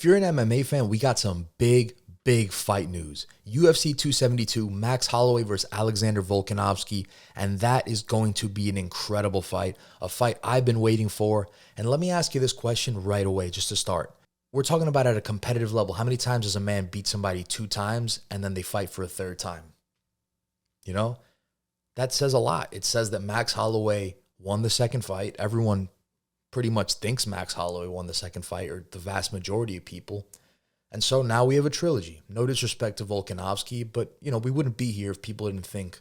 you're an MMA fan, we got some big fight news. UFC 272, Max Holloway versus Alexander Volkanovski, and that is going to be an incredible fight, a fight I've been waiting for. And let me ask you this question right away, just to start. We're talking about at a competitive level. How many times does a man beat somebody 2 times and then they fight for a 3rd time? You know, that says a lot. It says that Max Holloway won the 2nd fight. Everyone pretty much thinks Max Holloway won the 2nd fight, or the vast majority of people. And so now we have a trilogy. No disrespect to Volkanovski, but, we wouldn't be here if people didn't think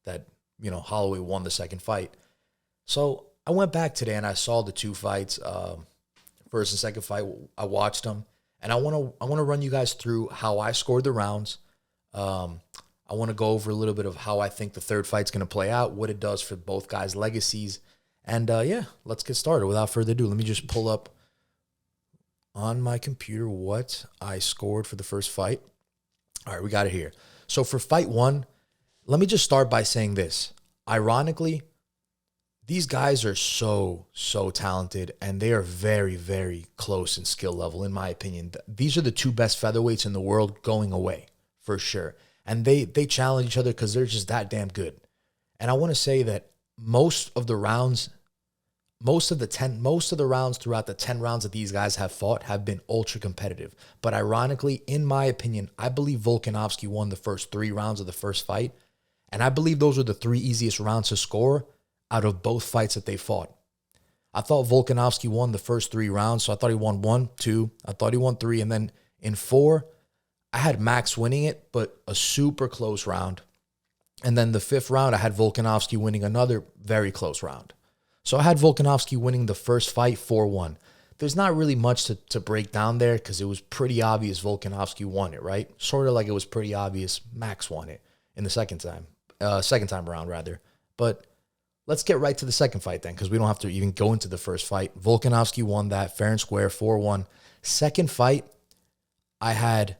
that, Holloway won the 2nd fight. So I went back today and I saw the 2 fights, first and second fight. I watched them, and I want to run you guys through how I scored the rounds. I want to go over a little bit of how I think the 3rd fight's going to play out, what it does for both guys' legacies. And let's get started. Without further ado, let me just pull up on my computer what I scored for the first fight. All right, we got it here. So for fight 1, let me just start by saying this. Ironically, these guys are so talented, and they are very, very close in skill level, in my opinion. These are the 2 best featherweights in the world going away, for sure. And they challenge each other because they're just that damn good. And I want to say that most of the rounds throughout the 10 rounds that these guys have fought have been ultra competitive. But ironically, in my opinion, I believe Volkanovski won the first 3 rounds of the first fight. And I believe those were the 3 easiest rounds to score out of both fights that they fought. I thought Volkanovski won the first 3 rounds, so I thought he won 1, 2. I thought he won 3, and then in 4, I had Max winning it, but a super close round. And then the 5th round, I had Volkanovski winning another very close round. So I had Volkanovski winning the first fight 4-1. There's not really much to break down there because it was pretty obvious Volkanovski won it, right? Sort of like it was pretty obvious Max won it in the second time around rather. But let's get right to the 2nd fight then, because we don't have to even go into the first fight. Volkanovski won that fair and square, 4-1. 2nd fight, I had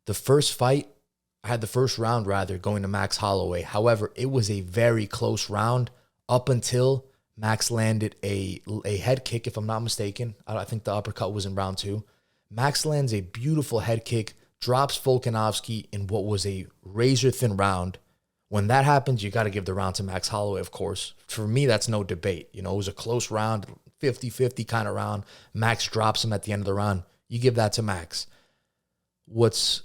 the first round going to Max Holloway. However, it was a very close round up until Max landed a head kick, if I'm not mistaken. I think the uppercut was in round 2. Max lands a beautiful head kick, drops Volkanovski in what was a razor-thin round. When that happens, you got to give the round to Max Holloway, of course. For me, that's no debate. It was a close round, 50-50 kind of round. Max drops him at the end of the round. You give that to Max. What's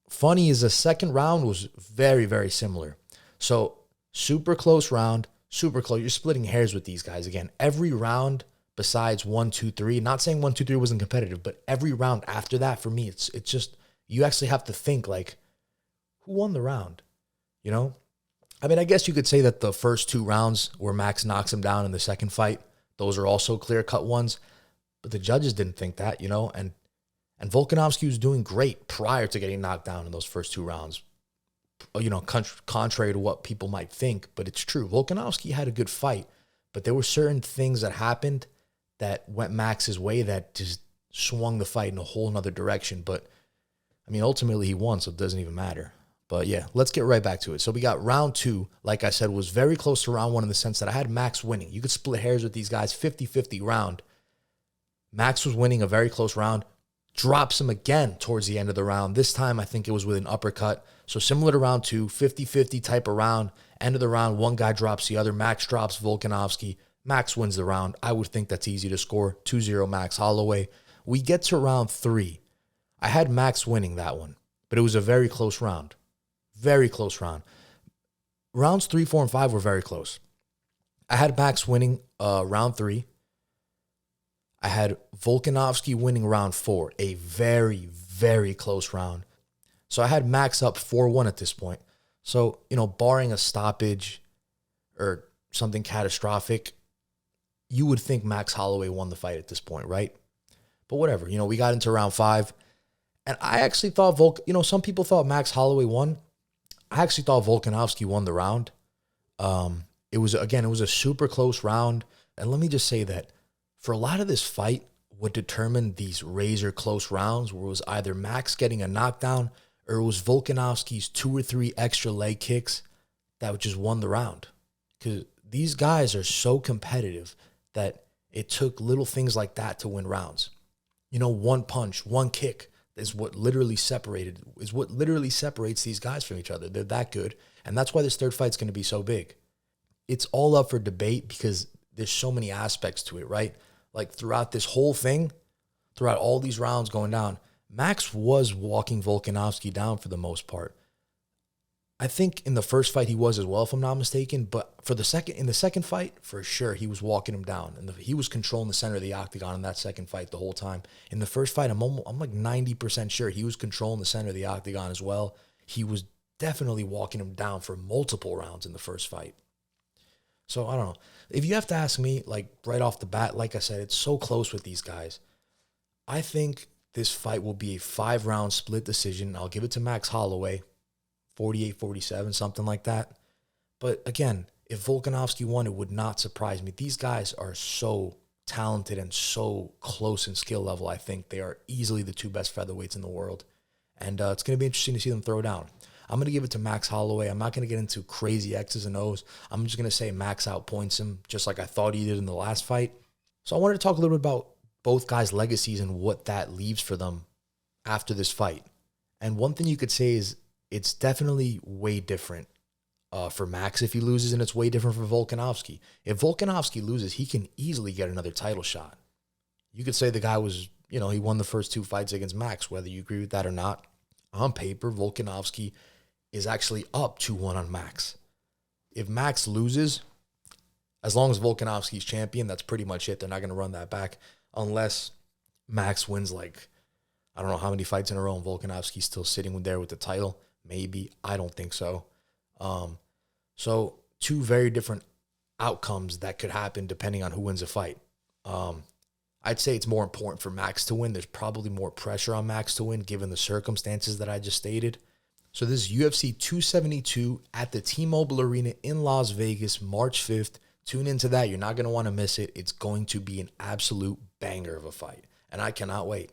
funny is the 2nd round was very, very similar. So super close round, super close. You're splitting hairs with these guys. Again, every round besides 1, 2, 3, not saying 1, 2, 3 wasn't competitive, but every round after that, for me, it's just, you actually have to think like, who won the round? I mean, I guess you could say that the first 2 rounds where Max knocks him down in the 2nd fight, those are also clear-cut ones, but the judges didn't think that, and Volkanovski was doing great prior to getting knocked down in those first 2 rounds, contrary to what people might think, but it's true. Volkanovski had a good fight, but there were certain things that happened that went Max's way that just swung the fight in a whole nother direction. But, I mean, ultimately he won, so it doesn't even matter. But yeah, let's get right back to it. So we got round 2, like I said, was very close to round 1 in the sense that I had Max winning. You could split hairs with these guys, 50-50 round. Max was winning a very close round, drops him again towards the end of the round. This time, I think it was with an uppercut. So similar to round 2, 50-50 type of round. End of the round, one guy drops the other. Max drops Volkanovski. Max wins the round. I would think that's easy to score. 2-0 Max Holloway. We get to round 3. I had Max winning that one, but it was a very close round. Very close round. Rounds 3, 4, and 5 were very close. I had Max winning round 3. I had Volkanovski winning round 4, a very, very close round. So I had Max up 4-1 at this point. So, barring a stoppage or something catastrophic, you would think Max Holloway won the fight at this point, right? But whatever, we got into round 5. And I actually thought, some people thought Max Holloway won. I actually thought Volkanovski won the round. It was a super close round. And let me just say that for a lot of this fight, what determined these razor close rounds was either Max getting a knockdown or it was Volkanovski's 2 or 3 extra leg kicks that just won the round. Because these guys are so competitive that it took little things like that to win rounds. One punch, one kick is what literally separates these guys from each other. They're that good. And that's why this third fight's going to be so big. It's all up for debate because there's so many aspects to it, right? Like throughout this whole thing, throughout all these rounds going down, Max was walking Volkanovski down for the most part. I think in the first fight he was as well, if I'm not mistaken. But in the second fight, for sure, he was walking him down, and he was controlling the center of the octagon in that second fight the whole time. In the first fight, I'm like 90% sure he was controlling the center of the octagon as well. He was definitely walking him down for multiple rounds in the first fight. So I don't know. If you have to ask me, like right off the bat, like I said, it's so close with these guys. I think this fight will be a 5-round split decision. I'll give it to Max Holloway. 48-47, something like that. But again, if Volkanovski won, it would not surprise me. These guys are so talented and so close in skill level. I think they are easily the 2 best featherweights in the world. And it's going to be interesting to see them throw down. I'm going to give it to Max Holloway. I'm not going to get into crazy X's and O's. I'm just going to say Max outpoints him, just like I thought he did in the last fight. So I wanted to talk a little bit about both guys' legacies and what that leaves for them after this fight. And one thing you could say is it's definitely way different for Max if he loses, and it's way different for Volkanovski. If Volkanovski loses, he can easily get another title shot. You could say the guy was, he won the first 2 fights against Max, whether you agree with that or not. On paper, Volkanovski is actually up 2-1 on Max. If Max loses, as long as Volkanovski's champion, that's pretty much it. They're not going to run that back unless Max wins I don't know how many fights in a row and Volkanovski's still sitting there with the title. Maybe. I don't think so. So 2 very different outcomes that could happen depending on who wins a fight. I'd say it's more important for Max to win. There's probably more pressure on Max to win given the circumstances that I just stated. So this is UFC 272 at the T-Mobile Arena in Las Vegas, March 5th. Tune into that. You're not going to want to miss it. It's going to be an absolute banger of a fight, and I cannot wait.